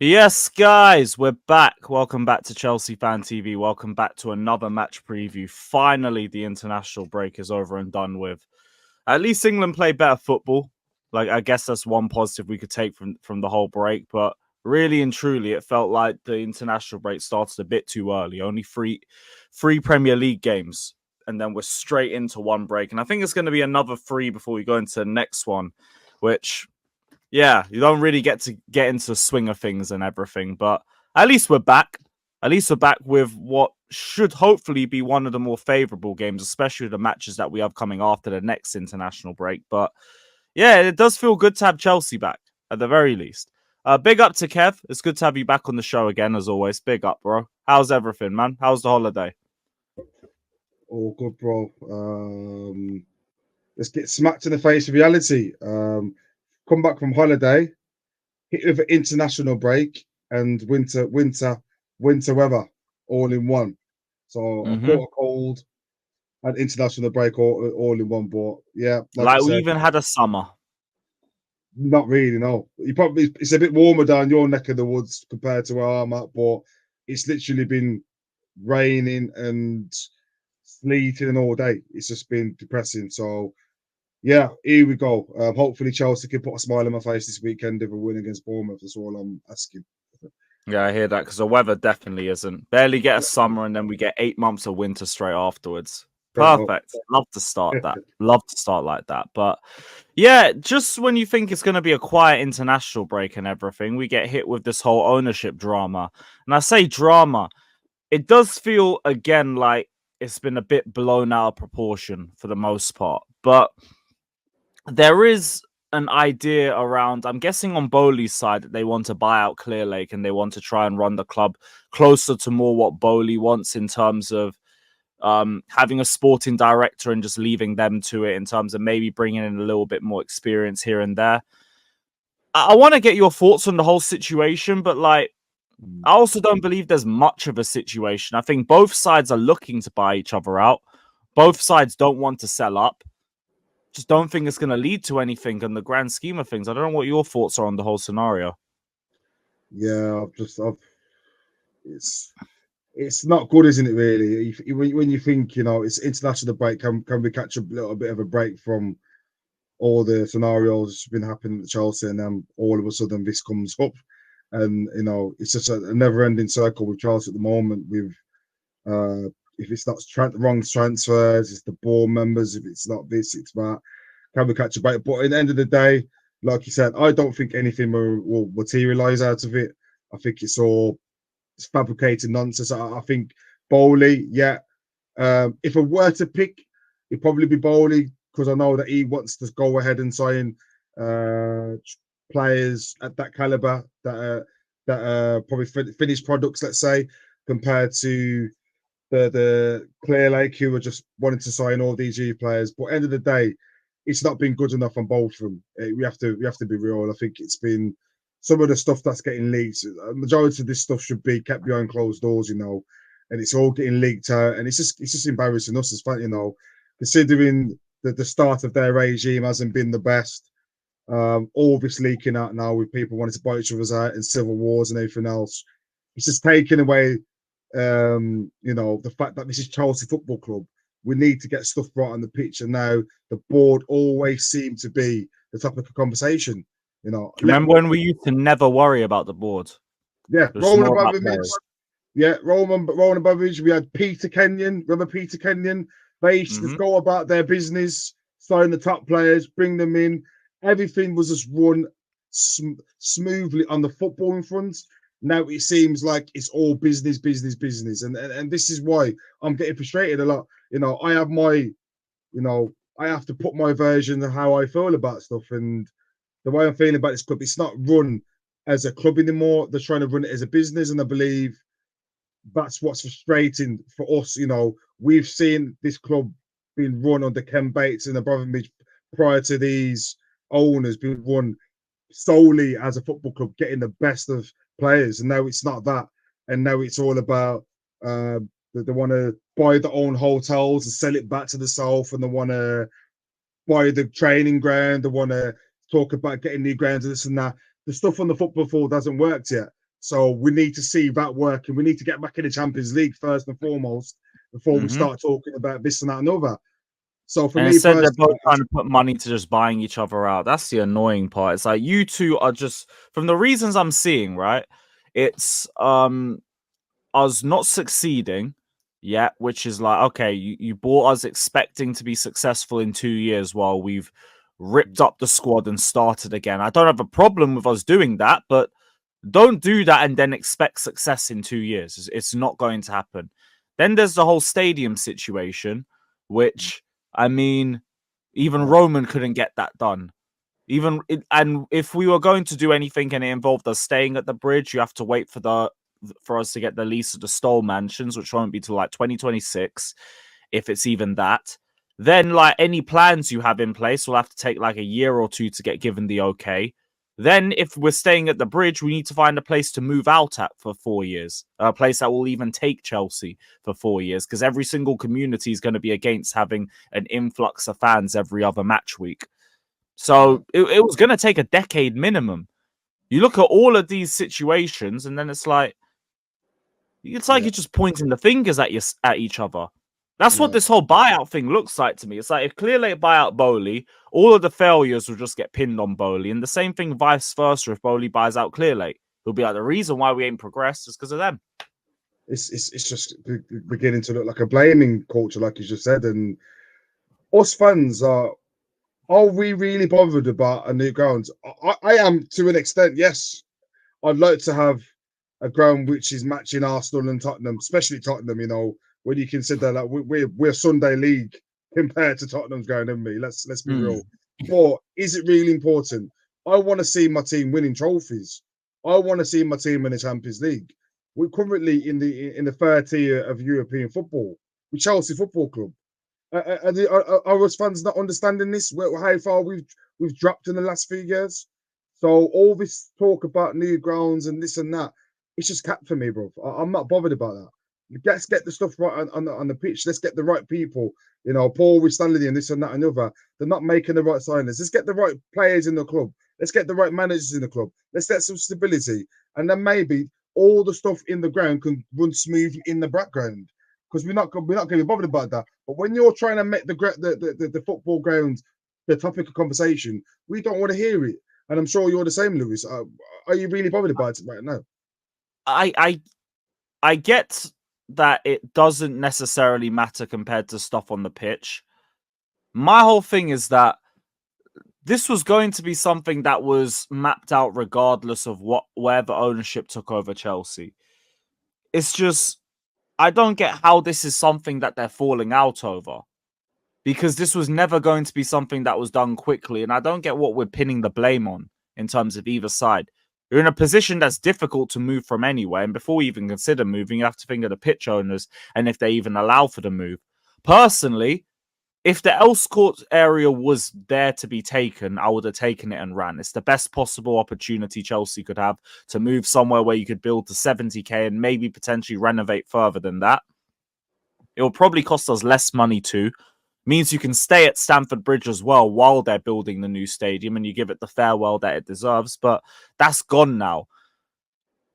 Yes, guys, we're back. Welcome back to Chelsea Fan TV. Welcome back to another match preview. Finally, the international break is over and done with. At least England played better football. Like, I guess that's one positive we could take from the whole break. But really and truly, it felt like the international break started a bit too early. Only three Premier League games, and then we're straight into one break. And I think it's going to be another three before we go into the next one, which yeah, you don't really get to get into the swing of things and everything, but at least we're back. At least we're back with what should hopefully be one of the more favourable games, especially the matches that we have coming after the next international break. But yeah, it does feel good to have Chelsea back, at the very least. Big up to Kev. It's good to have you back on the show again, as always. Big up, bro. How's everything, man? How's the holiday? All good, bro. Let's get smacked in the face of reality. Come back from holiday, hit with an international break and winter weather all in one. So I Mm-hmm. caught a cold and international break all in one. But yeah, like you Like we said, even had a summer. not really. No, you probably it's a bit warmer down your neck of the woods compared to where I'm at, but it's literally been raining and sleeting all day. It's just been depressing. So yeah, here we go. Hopefully Chelsea can put a smile on my face this weekend if a win against Bournemouth. That's all I'm asking. Yeah, I hear that because the weather definitely isn't. Barely get a summer and then we get 8 months of winter straight afterwards. Straight up. Perfect. Love to start that. Love to start like that. But yeah, just when you think it's going to be a quiet international break and everything, we get hit with this whole ownership drama. And I say drama, it does feel again like it's been a bit blown out of proportion for the most part. But there is an idea around, I'm guessing on Bowley's side, that they want to buy out Clear Lake and they want to try and run the club closer to more what Bowley wants in terms of having a sporting director and just leaving them to it in terms of maybe bringing in a little bit more experience here and there. I want to get your thoughts on the whole situation, but like, I also don't believe there's much of a situation. I think both sides are looking to buy each other out. Both sides don't want to sell up. Just don't think it's going to lead to anything in the grand scheme of things. I don't know what your thoughts are on the whole scenario. Yeah, it's it's not good, isn't it? Really, when you think it's international break, can we catch a little bit of a break from all the scenarios that's been happening at Chelsea, and then all of a sudden this comes up, and it's just a never-ending circle with Chelsea at the moment. With if it's not wrong transfers, it's the board members. If it's not this, it's that. Can we catch a break? But at the end of the day, like you said, I don't think anything will materialize out of it. I think it's fabricated nonsense. I think Bowley, yeah. If I were to pick, it'd probably be Bowley because I know that he wants to go ahead and sign uh, players at that caliber that probably finished products, let's say, compared to the Clear Lake who were just wanting to sign all these youth players. But end of the day, it's not been good enough on both of them. We have to be real. I think it's been some of the stuff that's getting leaked. A majority of this stuff should be kept behind closed doors, and it's all getting leaked out, and it's just embarrassing us as fans, considering the start of their regime hasn't been the best. All this leaking out now with people wanting to buy each other's out and civil wars and everything else. It's just taking away, the fact that this is Chelsea Football Club. We need to get stuff right on the pitch, and now the board always seem to be the topic of conversation. Remember when we used to never worry about the board? Yeah, It was Roman more about Abramovich. players. Yeah, Roman Abramovich. We had Peter Kenyon. Remember Peter Kenyon? They used to just go about their business, sign the top players, bring them in. Everything was just run smoothly on the footballing front. Now it seems like it's all business, business, business, and this is why I'm getting frustrated a lot. I have I have to put my version of how I feel about stuff, and the way I'm feeling about this club, it's not run as a club anymore. They're trying to run it as a business, and I believe that's what's frustrating for us. We've seen this club being run under Ken Bates and Abramovich prior to these owners being run solely as a football club, getting the best of players, and now it's not that, and now it's all about they want to buy their own hotels and sell it back to the south, and they want to buy the training ground. They want to talk about getting new grounds and this and that. The stuff on the football field hasn't worked yet. So we need to see that working. We need to get back in the Champions League first and foremost before we start talking about this and that and other. So for And me instead, they're both personally, trying to put money to just buying each other out. That's the annoying part. It's like you two are just, from the reasons I'm seeing, right? It's us not succeeding yet, which is like, okay, you bought us expecting to be successful in 2 years while we've ripped up the squad and started again. I don't have a problem with us doing that, but don't do that and then expect success in 2 years. It's not going to happen. Then there's the whole stadium situation, which, I mean, even Roman couldn't get that done. And if we were going to do anything and it involved us staying at the bridge, you have to wait for us to get the lease of the Stoll mansions, which won't be till like 2026, if it's even that. Then, like, any plans you have in place will have to take like a year or two to get given the okay. Then, if we're staying at the bridge, we need to find a place to move out at for 4 years, a place that will even take Chelsea for 4 years, because every single community is going to be against having an influx of fans every other match week. So it was going to take a decade minimum. You look at all of these situations, and then it's like you're just pointing the fingers at each other. That's what this whole buyout thing looks like to me. It's like if Clearlake buy out Bowley, all of the failures will just get pinned on Bowley, and the same thing vice versa if Bowley buys out Clearlake. He'll be like, the reason why we ain't progressed is because of them. It's just beginning to look like a blaming culture, like you just said, and us fans are we really bothered about a new ground? I am to an extent, yes. I'd like to have a ground which is matching Arsenal and Tottenham, especially Tottenham. You know, when you consider that we're Sunday League compared to Tottenham's ground, haven't we? Let's be real. But is it really important? I want to see my team winning trophies. I want to see my team in the Champions League. We're currently in the third tier of European football with Chelsea Football Club. Are us fans not understanding this? How far we've dropped in the last few years? So all this talk about new grounds and this and that, it's just cap for me, bro. I'm not bothered about that. Let's get the stuff right on the pitch. Let's get the right people. You know, Paul with Stanley and this and that and other. They're not making the right signings. Let's get the right players in the club. Let's get the right managers in the club. Let's get some stability, and then maybe all the stuff in the ground can run smoothly in the background. Because we're not going to be bothered about that. But when you're trying to make the football ground the topic of conversation, we don't want to hear it. And I'm sure you're the same, Lewis. Are you really bothered about it right now? I get that it doesn't necessarily matter compared to stuff on the pitch. My whole thing is that this was going to be something that was mapped out regardless of where the ownership took over Chelsea. It's just, I don't get how this is something that they're falling out over, because this was never going to be something that was done quickly. And I don't get what we're pinning the blame on in terms of either side. You're in a position that's difficult to move from anywhere. And before we even consider moving, you have to think of the pitch owners and if they even allow for the move. Personally, if the else court area was there to be taken, I would have taken it and ran. It's the best possible opportunity Chelsea could have to move somewhere where you could build to 70k and maybe potentially renovate further than that. It will probably cost us less money too. Means you can stay at Stamford Bridge as well while they're building the new stadium and you give it the farewell that it deserves. But that's gone now.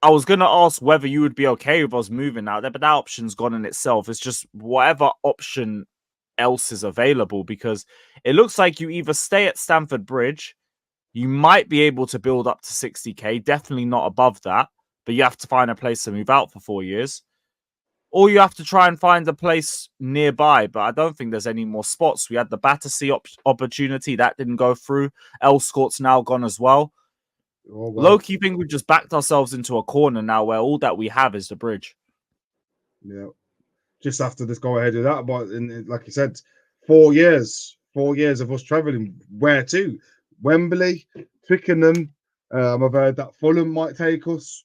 I was going to ask whether you would be okay with us moving out there, but that option's gone in itself. It's just whatever option else is available, because it looks like you either stay at Stamford Bridge, you might be able to build up to 60k, definitely not above that, but you have to find a place to move out for 4 years, or you have to try and find a place nearby, but I don't think there's any more spots. We had the Battersea opportunity, that didn't go through. Elscourt's now gone as well. Oh, wow. Low-key think we've just backed ourselves into a corner now where all that we have is the bridge. Yeah. Just after this go ahead of that, but like you said, 4 years of us traveling. Where to? Wembley, Twickenham. I've heard that Fulham might take us.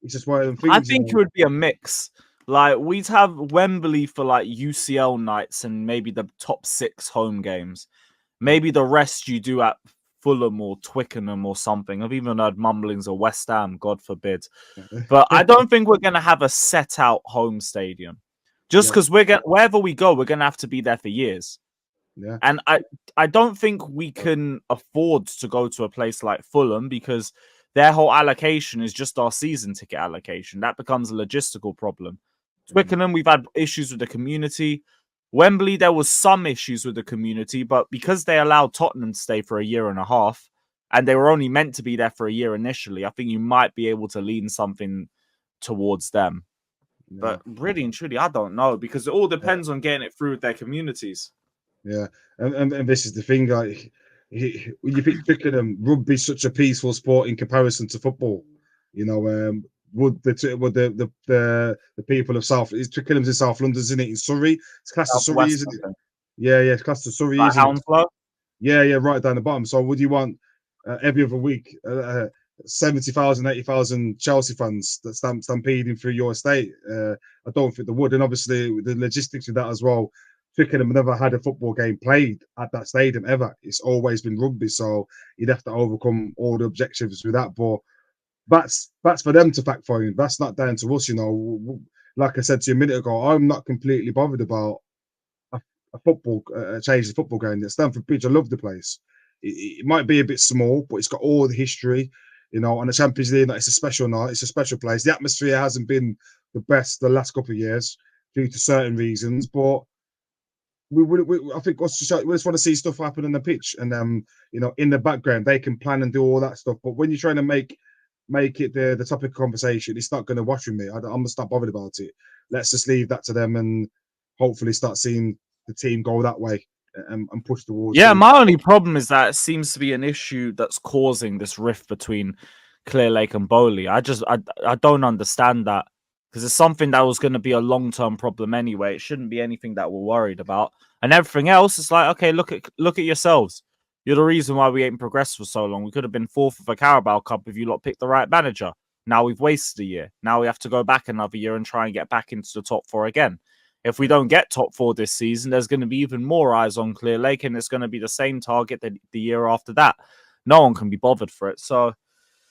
It's just one of them things. I think it would be a mix. Like, we'd have Wembley for like UCL nights and maybe the top 6 home games. Maybe the rest you do at Fulham or Twickenham or something. I've even heard mumblings of West Ham, God forbid. But I don't think we're going to have a set out home stadium. Just because wherever we go, we're going to have to be there for years. Yeah. And I don't think we can afford to go to a place like Fulham, because their whole allocation is just our season ticket allocation. That becomes a logistical problem. Twickenham, we've had issues with the community. Wembley, there was some issues with the community, but because they allowed Tottenham to stay for a year and a half, and they were only meant to be there for a year initially, I think you might be able to lean something towards them. Yeah. But really and truly, I don't know, because it all depends on getting it through with their communities. Yeah, and this is the thing, like, when you think Twickenham, rugby's such a peaceful sport in comparison to football. You know, would the people of Twickenham's in South London, isn't it? In Surrey, it's classed as Surrey, isn't it? Yeah, it's classed as Surrey, like isn't it? Yeah, right down the bottom. So would you want every other week 70,000, 80,000 Chelsea fans that stampeding through your estate? I don't think they would, and obviously the logistics of that as well. Twickenham never had a football game played at that stadium ever. It's always been rugby, so you'd have to overcome all the objectives with that. But that's for them to fact find. That's not down to us, you know. Like I said to you a minute ago, I'm not completely bothered about a football change the football game. At Stamford Bridge, I love the place. It might be a bit small, but it's got all the history, you know. On the Champions League, it's a special night. It's a special place. The atmosphere hasn't been the best the last couple of years due to certain reasons, but I think we just want to see stuff happen on the pitch, and you know, in the background they can plan and do all that stuff. But when you're trying to make it the topic of conversation, it's not going to watch with me. I'm gonna stop bothered about it. Let's just leave that to them, and hopefully start seeing the team go that way and push towards. Yeah, my only problem is that it seems to be an issue that's causing this rift between Clear Lake and Bowley. I don't understand that, because it's something that was going to be a long-term problem anyway. It shouldn't be anything that we're worried about. And everything else, it's like, okay, look at yourselves. You're the reason why we ain't progressed for so long. We could have been fourth of a Carabao Cup if you lot picked the right manager. Now we've wasted a year. Now we have to go back another year and try and get back into the top four again. If we don't get top four this season, there's going to be even more eyes on Clear Lake, and it's going to be the same target the year after that. No one can be bothered for it. So,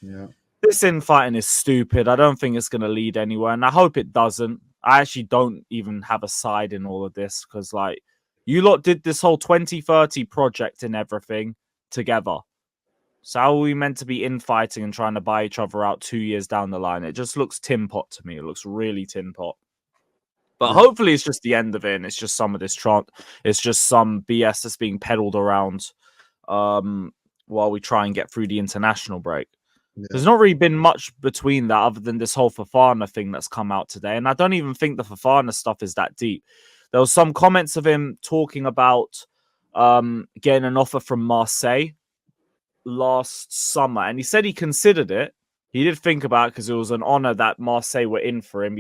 yeah. This infighting is stupid. I don't think it's going to lead anywhere, and I hope it doesn't. I actually don't even have a side in all of this, because, like, you lot did this whole 2030 project and everything together. So how are we meant to be infighting and trying to buy each other out 2 years down the line? It just looks tin pot to me. It looks really tin pot. But hopefully it's just the end of it, and it's just some of this it's just some BS that's being peddled around while we try and get through the international break. There's not really been much between that other than this whole Fofana thing that's come out today. And I don't even think the Fofana stuff is that deep. There was some comments of him talking about getting an offer from Marseille last summer. And he said he considered it. He did think about it because it was an honor that Marseille were in for him.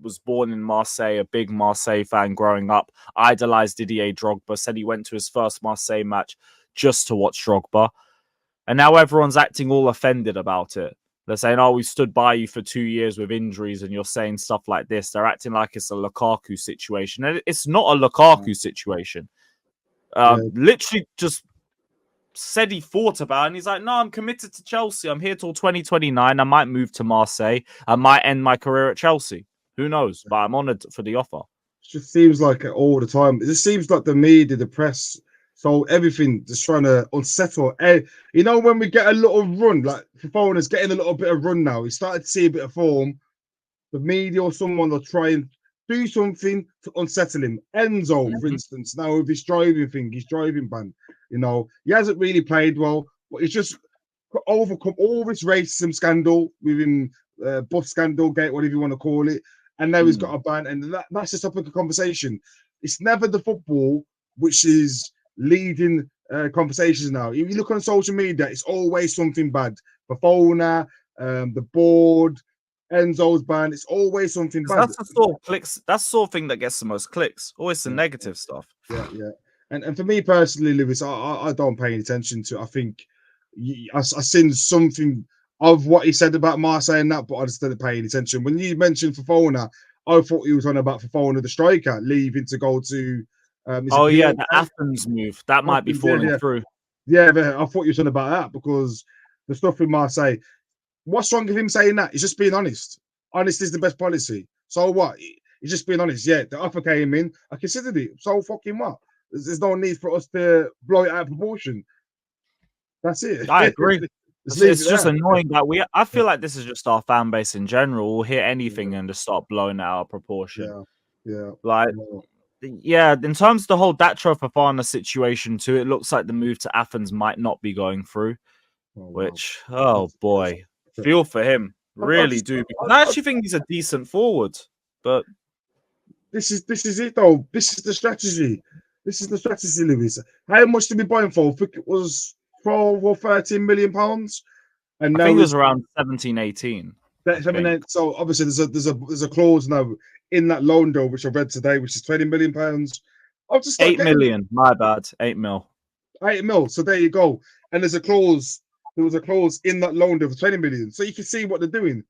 Was born in Marseille, a big Marseille fan growing up, idolized Didier Drogba, said he went to his first Marseille match just to watch Drogba. And now everyone's acting all offended about it. They're saying, oh, we stood by you for 2 years with injuries and you're saying stuff like this. They're acting like it's a Lukaku situation. And it's not a Lukaku situation. Literally just said he thought about it, and he's like, no, I'm committed to Chelsea. I'm here till 2029. I might move to Marseille. I might end my career at Chelsea. Who knows? But I'm honoured for the offer. It just seems like all the time. It just seems like the media, the press, so everything just trying to unsettle. You know, when we get a little run, like Fofana's getting a little bit of run now. He started to see a bit of form. The media or someone will try and do something to unsettle him. Enzo, for instance, now with his driving thing, his driving ban. You know, he hasn't really played well, but he's just overcome all this racism scandal with him, bus scandal, gate, whatever you want to call it. And now he's got a ban, and that's the topic of conversation. It's never the football which is leading conversations now. If you look on social media, it's always something bad. Fofana, the board, Enzo's ban. It's always something bad. That's the sort of clicks. That's the sort of thing that gets the most clicks. Always the negative stuff. Yeah. And for me personally, Lewis, I don't pay any attention to it. I think I seen something of what he said about Marseille and that, but I just didn't pay any attention. When you mentioned Fofana, I thought he was on about Fofana, the striker, leaving to go to. The Athens move that might be falling through. Yeah, but I thought you were on about that because the stuff in Marseille. What's wrong with him saying that? He's just being honest. Honest is the best policy. So what? He's just being honest. Yeah, the offer came in. I considered it. So fucking what? There's no need for us to blow it out of proportion. That's it. I agree. It's just annoying that I feel like this is just our fan base in general. We'll hear anything and just start blowing it out of proportion. Yeah. Like, yeah, in terms of the whole Datro Fofana situation too, it looks like the move to Athens might not be going through. Which, oh boy, feel for him. Really do. Because I actually think he's a decent forward. But this is it though. This is the strategy. This is the strategy, Lewis. How much did we buy him for? I think it was 12 or 13 million pounds. And I think it was around 17, 18. So obviously there's a clause now in that loan deal which I read today, which is 20 million pounds. I'll just 8 million. My bad. 8 mil. 8 mil. So there you go. And there's a clause. There was a clause in that loan deal for 20 million. So you can see what they're doing.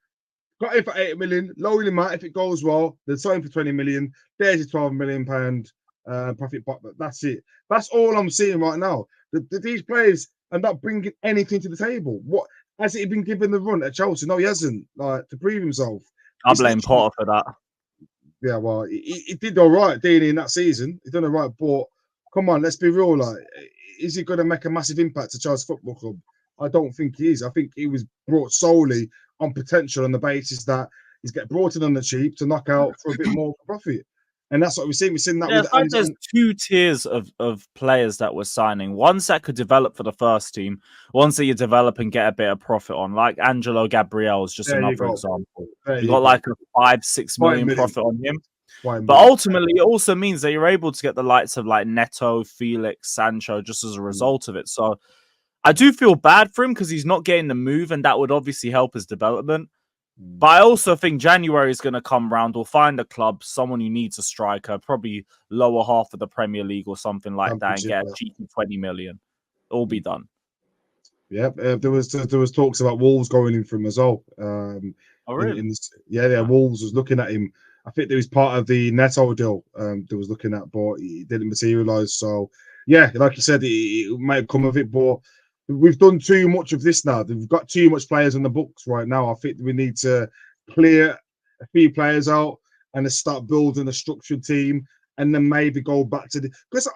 Got him for 8 million, loan him out if it goes well. They're signing for 20 million. There's your 12 million pound profit pot. That's it. That's all I'm seeing right now. These players are not bringing anything to the table. What has he been given the run at Chelsea? No, he hasn't. Like to prove himself. I blame Potter for that. Yeah, well, he did all right, didn't he, in that season? He done all right, but come on, let's be real. Like, is he going to make a massive impact to Chelsea Football Club? I don't think he is. I think he was brought solely on potential on the basis that he's get brought in on the cheap to knock out for a bit more profit. And that's what we've seen. We've seen that with like there's two tiers of players that we're signing. Ones that could develop for the first team, ones that you develop and get a bit of profit on. Like Angelo Gabriel is just another example. You got like a 5-6 million profit on him. But ultimately, it also means that you're able to get the likes of like Neto, Felix, Sancho, just as a result of it. So I do feel bad for him because he's not getting the move, and that would obviously help his development. But I also think January is going to come round. We'll find a club, someone who needs a striker, probably lower half of the Premier League or something like that, and get a cheeky 20 million. It'll be done. Yeah, there was talks about Wolves going in for him as well. Oh, really? Wolves was looking at him. I think there was part of the Neto deal that was looking at, but it didn't materialise. So, yeah, like you said, it might have come of it, but we've done too much of this now. We've got too much players on the books right now. I think we need to clear a few players out and start building a structured team, and then maybe go back to because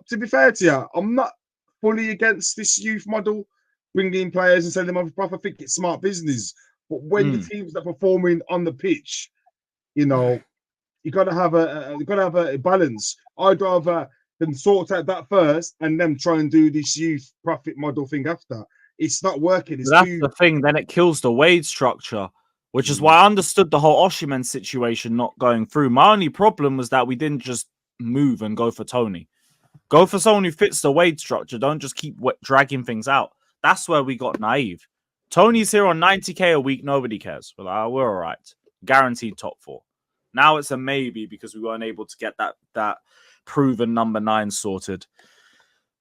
to be fair to you, I'm not fully against this youth model, bringing in players and selling them off. I think it's smart business. But when the teams that are performing on the pitch, you know, you got to have a balance. I'd rather than sort out that first and then try and do this youth profit model thing after. It's not working. That's the thing. Then it kills the wage structure, which is why I understood the whole Osimhen situation not going through. My only problem was that we didn't just move and go for Tony. Go for someone who fits the wage structure. Don't just keep dragging things out. That's where we got naive. Tony's here on 90k a week. Nobody cares. We're like, we're all right. Guaranteed top 4. Now it's a maybe because we weren't able to get that proven number 9 sorted.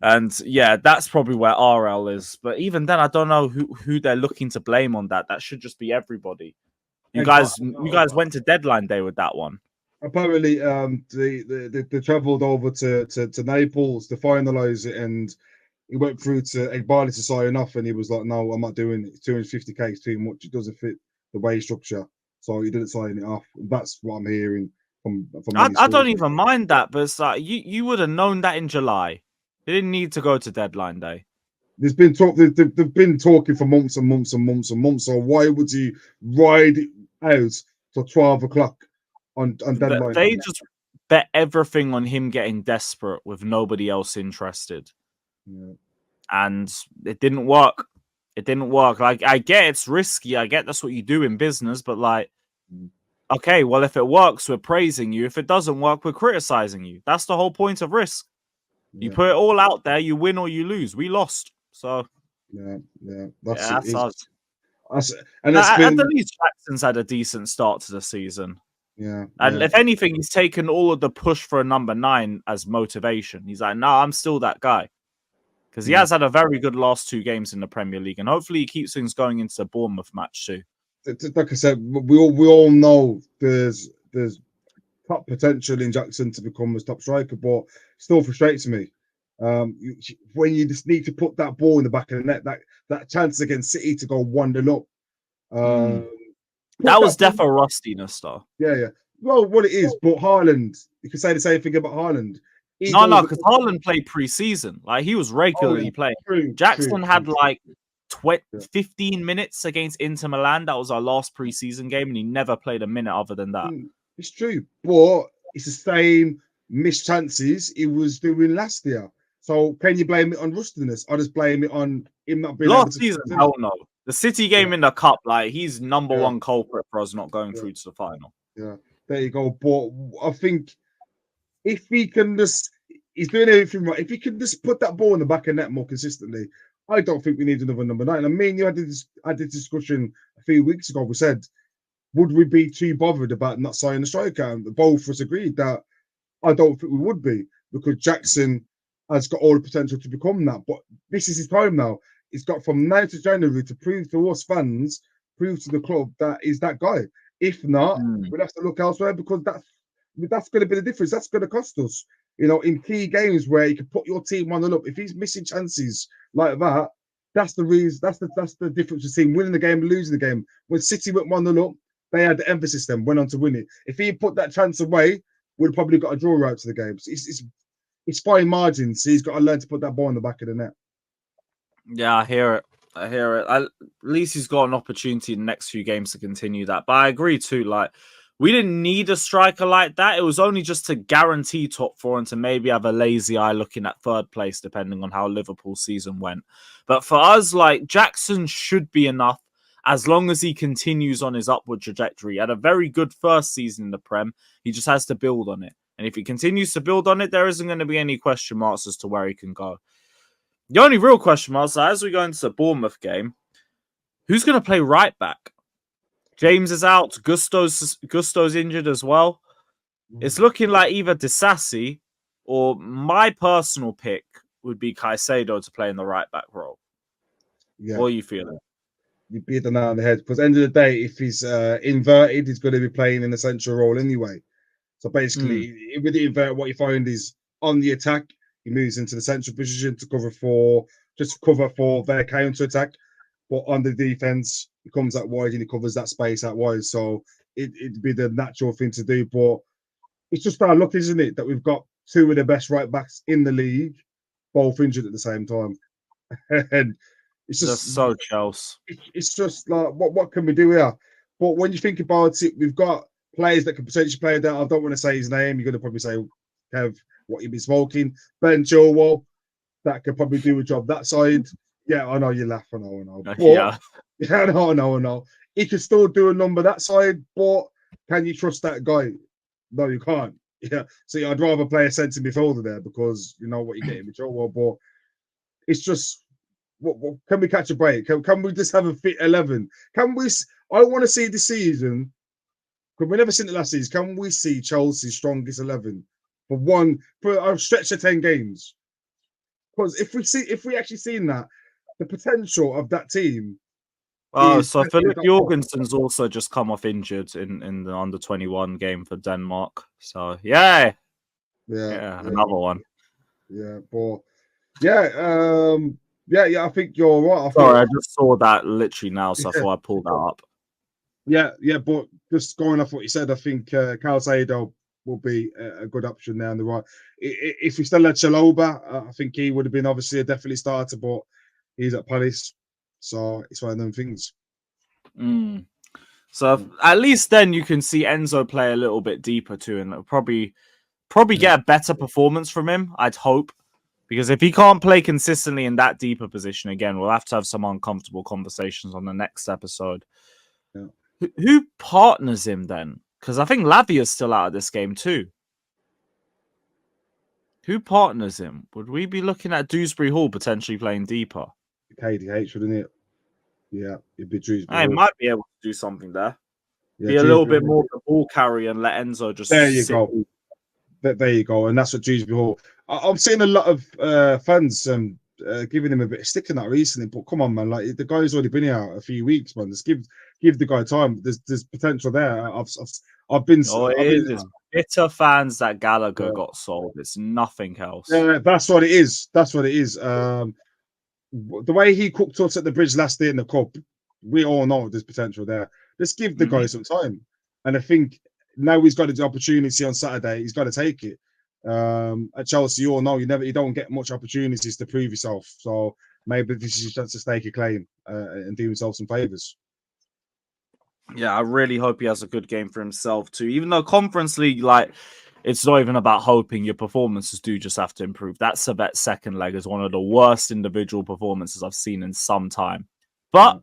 And yeah, that's probably where RL is. But even then, I don't know who they're looking to blame on that. That should just be everybody. You guys went to deadline day with that one. Apparently, they travelled over to Naples to finalise it, and he went through to Egbali to sign off, and he was like, "No, I'm not doing it. 250k is too much. It doesn't fit the wage structure." So he didn't sign it off. That's what I'm hearing from I don't even mind that, but it's like you would have known that in July. You didn't need to go to deadline day. There's been talk. They've been talking for months and months and months and months. So why would you ride it out till 12 o'clock on deadline? They just bet everything on him getting desperate with nobody else interested, and it didn't work. It didn't work. Like, I get it's risky. I get that's what you do in business, but like, okay, well, if it works, we're praising you. If it doesn't work, we're criticizing you. That's the whole point of risk. You put it all out there, you win or you lose. We lost. So that's us. And at the least, Jackson's had a decent start to the season. And if anything, he's taken all of the push for a number 9 as motivation. He's like, no, I'm still that guy. Because he has had a very good last 2 games in the Premier League, and hopefully he keeps things going into the Bournemouth match too. Like I said, we all know there's top potential in Jackson to become a top striker, but still frustrates me. When you just need to put that ball in the back of the net, that chance against City to go 1-0 up. That was defo rustiness, though. Yeah. Well, what it is, but Haaland, you can say the same thing about Haaland. No, because Haaland played pre-season. Like, he was regularly playing. True, Jackson had like 15 minutes against Inter Milan. That was our last preseason game, and he never played a minute other than that. It's true, but it's the same missed chances he was doing last year. So can you blame it on rustiness? I just blame it on him not being able Last to. season, hell no. The City game in the cup, like he's number one culprit for us not going through to the final. Yeah, there you go. But I think if he can just, he's doing everything right. If he can just put that ball in the back of net more consistently, I don't think we need another number 9. I mean, you had this discussion a few weeks ago. We said, would we be too bothered about not signing a striker? And both of us agreed that I don't think we would be, because Jackson has got all the potential to become that. But this is his time now. He's got from now to January to prove to us fans, prove to the club that he's that guy. If not, we'll have to look elsewhere, because that's going to be the difference. That's going to cost us. You know, in key games where you can put your team 1-0 up, if he's missing chances like that, that's the reason. That's the difference between winning the game and losing the game. When City went 1-0 up, they had the emphasis, then went on to win it. If he put that chance away, we'd probably got a draw out to the game. So it's fine margins. So he's got to learn to put that ball in the back of the net. Yeah, I hear it. At least he's got an opportunity in the next few games to continue that. But I agree too. Like, we didn't need a striker like that. It was only just to guarantee top 4 and to maybe have a lazy eye looking at 3rd place, depending on how Liverpool's season went. But for us, like, Jackson should be enough as long as he continues on his upward trajectory. He had a very good first season in the Prem. He just has to build on it. And if he continues to build on it, there isn't going to be any question marks as to where he can go. The only real question marks are, as we go into the Bournemouth game, who's going to play right back? James is out. Gusto's injured as well. It's looking like either Disasi or my personal pick would be Caicedo to play in the right back role. Yeah. What are you feeling? You beat the nail on the head, because at the end of the day, if he's inverted, he's going to be playing in a central role anyway. So basically, with the invert, what you find is on the attack, he moves into the central position to cover for their counter attack. But on the defense, he comes out wide and he covers that space out wide. So it'd be the natural thing to do. But it's just our luck, isn't it, that we've got 2 of the best right backs in the league, both injured at the same time. And it's just so Chelsea. It's just like, what can we do here? But when you think about it, we've got players that can potentially play that. I don't want to say his name. You're going to probably say, Kev, what you've been smoking. Ben Chilwell, that could probably do a job that side. Yeah, I know you laugh. I know. But, yeah, I know. He can still do a number that side, but can you trust that guy? No, you can't. Yeah, so I'd rather play a centre midfielder there, because you know what you're getting with Chilwell. But it's just, what can we catch a break? Can we just have a fit 11? Can we? I want to see this season, because we never seen it last season. Can we see Chelsea's strongest 11 for a stretch of 10 games? Because if we actually seen that, the potential of that team. Oh, so Philip Jorgensen's also just come off injured in the under-21 game for Denmark. So yeah, another one. Yeah, but yeah, I think you're right. I just saw that literally now, so I thought I'd pull that up. Yeah, but just going off what you said, I think Caicedo will be a good option there on the right. If we still had Chalobah, I think he would have been obviously a definitely starter, but he's at Palace, so it's one of them things. So at least then you can see Enzo play a little bit deeper too, and probably get a better performance from him, I'd hope. Because if he can't play consistently in that deeper position again, we'll have to have some uncomfortable conversations on the next episode. Yeah. Who partners him then? Because I think Lavia's still out of this game too. Who partners him? Would we be looking at Dewsbury Hall potentially playing deeper? KDH, wouldn't it? Yeah, it'd be Dewsbury Hall. Might be able to do something there. Be a little bit more of a ball carrier and let Enzo just. There you go. There you go, and that's what Dewsbury Hall. I'm seeing a lot of fans giving him a bit of stick in that recently, but come on, man! Like, the guy's already been here a few weeks, man. Just give the guy time. There's potential there. I've been. It's bitter fans that Gallagher got sold. It's nothing else. Yeah, that's what it is. The way he cooked us at the Bridge last day in the cup, we all know there's potential there. Let's give the guy some time, and I think now he's got the opportunity on Saturday. He's got to take it. At Chelsea, you all know you don't get much opportunities to prove yourself. So maybe this is his chance to stake a claim and do himself some favours. Yeah, I really hope he has a good game for himself too. Even though Conference League, like, it's not even about hoping. Your performances do just have to improve. That Servette second leg is one of the worst individual performances I've seen in some time. But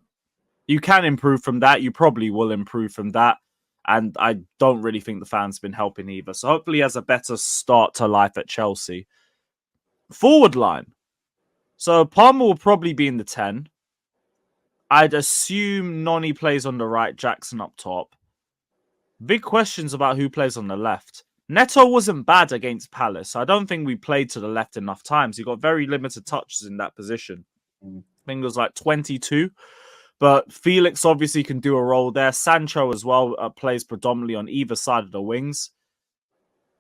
you can improve from that. You probably will improve from that. And I don't really think the fans have been helping either. So hopefully he has a better start to life at Chelsea. Forward line. So Palmer will probably be in the 10. I'd assume Noni plays on the right, Jackson up top. Big questions about who plays on the left. Neto wasn't bad against Palace. I don't think we played to the left enough times. He got very limited touches in that position. I think it was like 22. But Felix obviously can do a role there. Sancho as well plays predominantly on either side of the wings.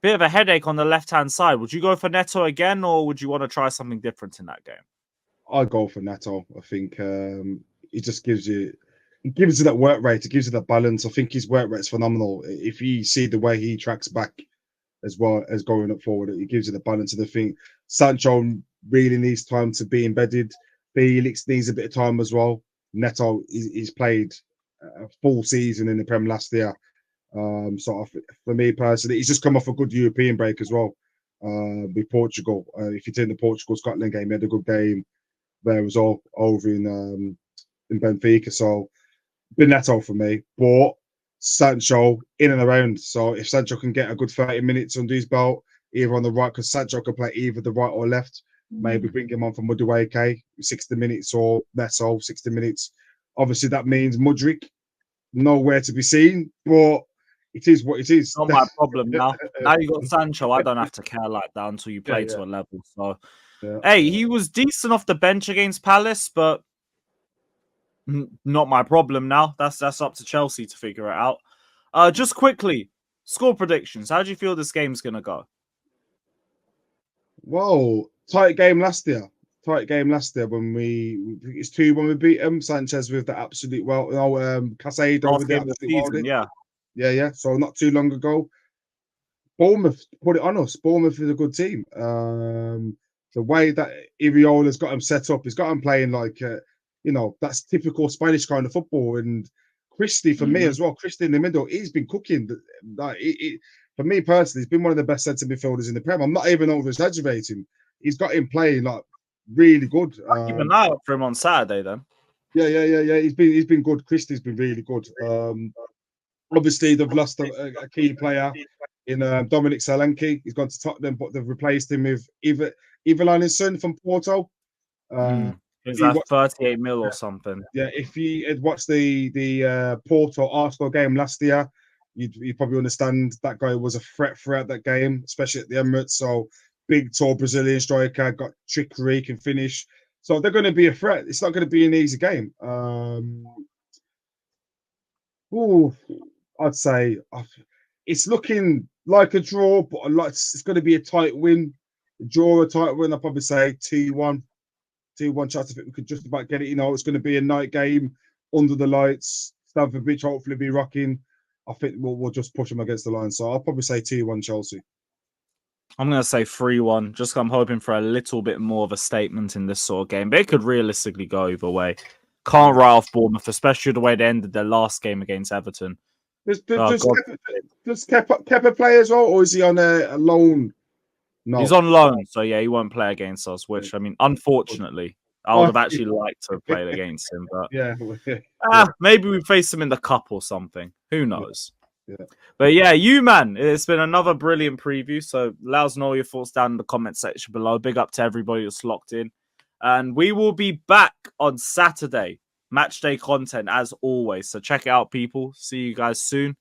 Bit of a headache on the left-hand side. Would you go for Neto again, or would you want to try something different in that game? I'd go for Neto. I think he just gives you that work rate. It gives you that balance. I think his work rate's phenomenal. If you see the way he tracks back as well as going up forward, it gives you the balance. And I think Sancho really needs time to be embedded. Felix needs a bit of time as well. Neto, he's played a full season in the Prem last year. So for me personally, he's just come off a good European break as well with Portugal. If you take the Portugal-Scotland game, he had a good game there as well over in Benfica. So Neto for me, but Sancho in and around. So if Sancho can get a good 30 minutes under his belt, either on the right, because Sancho can play either the right or left, maybe bring him on for Madueke, 60 minutes, or Neto, 60 minutes. Obviously, that means Mudryk nowhere to be seen, but it is what it is. Not my problem now. Now you got Sancho. I don't have to care like that until you play to a level. So, hey, he was decent off the bench against Palace, but not my problem now. That's up to Chelsea to figure it out. Just quickly, score predictions. How do you feel this game's gonna go? Whoa, tight game last year. When it's 2 when we beat them. Sanchez with the absolute Casado with the absolute yeah. So not too long ago, Bournemouth put it on us. Bournemouth is a good team. The way that Iriola's got him set up, he's got him playing like that's typical Spanish kind of football. And Christie for me as well. Christie in the middle, he's been cooking. For me personally, he's been one of the best centre midfielders in the Prem. I'm not even over exaggerating. He's got him playing like really good. Keep an eye out for him on Saturday then. Yeah. He's been good. Christie's been really good. Obviously, they've lost a key player in Dominic Solanke. He's gone to Tottenham, but they've replaced him with Ivan son from Porto. Is that 38 mil or something? Yeah, if you had watched the Porto Arsenal game last year, you'd probably understand that guy was a threat throughout that game, especially at the Emirates. So big, tall Brazilian striker, got trickery, can finish. So they're going to be a threat. It's not going to be an easy game. I'd say it's looking like a draw, but it's going to be a tight win. A tight win. I'd probably say 2-1. 2-1 chance. I think we could just about get it. It's going to be a night game under the lights. Stamford Bridge hopefully be rocking. I think we'll just push them against the line. So I'll probably say 2-1 Chelsea. I'm going to say 3-1. Just I'm hoping for a little bit more of a statement in this sort of game. But it could realistically go either way. Can't write off Bournemouth, especially the way they ended their last game against Everton. Does Kepa play as well, or is he on a loan? No. He's on loan, so yeah, he won't play against us, which, I mean, unfortunately, I would have actually liked to have played against him. But maybe we face him in the cup or something. Who knows? Yeah. But yeah, it's been another brilliant preview. So let us know your thoughts down in the comment section below. Big up to everybody that's locked in. And we will be back on Saturday. Match day content as always. So check it out, people. See you guys soon.